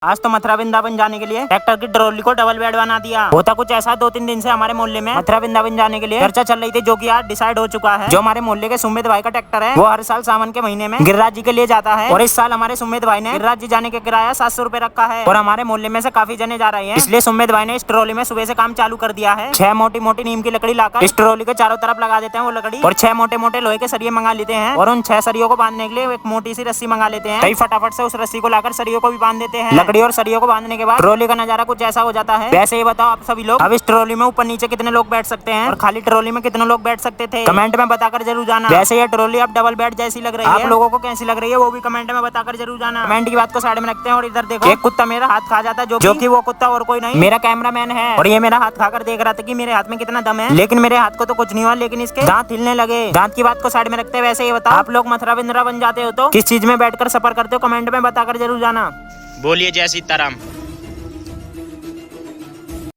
आज तो मथुरा वृंदावन जाने के लिए ट्रैक्टर की ट्रॉली को डबल बेड बना दिया। होता कुछ ऐसा 2-3 दिन से हमारे मोहल्ले में मथुरा वृंदावन जाने के लिए चर्चा चल रही थी, जो कि आज डिसाइड हो चुका है। जो हमारे मोहल्ले के सुमित भाई का ट्रैक्टर है, वो हर साल सावन के महीने में गिरिराज जी के लिए जाता है। और इस साल हमारे सुमित भाई ने गिरिराज जी जाने के किराया 700 रुपए रखा है। और हमारे मोहल्ले में से काफी जने जा रहे हैं, इसलिए सुमित भाई ने इस ट्रॉली में सुबह से काम चालू कर दिया है। 6 मोटी मोटी नीम की लकड़ी लाकर इस ट्रॉली के चारों तरफ लगा देते हैं वो लकड़ी, और 6 मोटे मोटे लोहे के सरिये मंगा लेते हैं। और उन 6 सरियों को बांधने के लिए एक मोटी सी रस्सी मंगा लेते हैं। कई फटाफट से उस रस्सी को लाकर सरियों को भी बांध देते हैं। लकड़ी और सरियों को बांधने के बाद ट्रॉली का नजारा कुछ ऐसा हो जाता है। वैसे ये बताओ आप सभी लोग, अब इस ट्रॉली में ऊपर नीचे कितने लोग बैठ सकते हैं, और खाली ट्रॉली में कितने लोग बैठ सकते थे? कमेंट में बताकर जरूर जाना। वैसे ये ट्रॉली अब डबल बेड जैसी लग रही है, आप लोगों को कैसी लग रही है वो भी कमेंट में बताकर जरूर जाना। कमेंट की बात को साइड में रखते हैं और इधर देखो, एक कुत्ता मेरा हाथ खा जाता है, जो कि वो कुत्ता और कोई नहीं, मेरा कैमरामैन है। और ये मेरा हाथ खाकर देख रहा था कि मेरे हाथ में कितना दम है, लेकिन मेरे हाथ को तो कुछ नहीं हुआ, लेकिन इसके दांत हिलने लगे। दांत की बात को साइड में रखते हैं। वैसे ये बताओ, आप लोग मथुरा वृंदावन जाते हो तो किस चीज में बैठकर सफर करते हो? कमेंट में बताकर जरूर जाना। बोलिए जय सीताराम।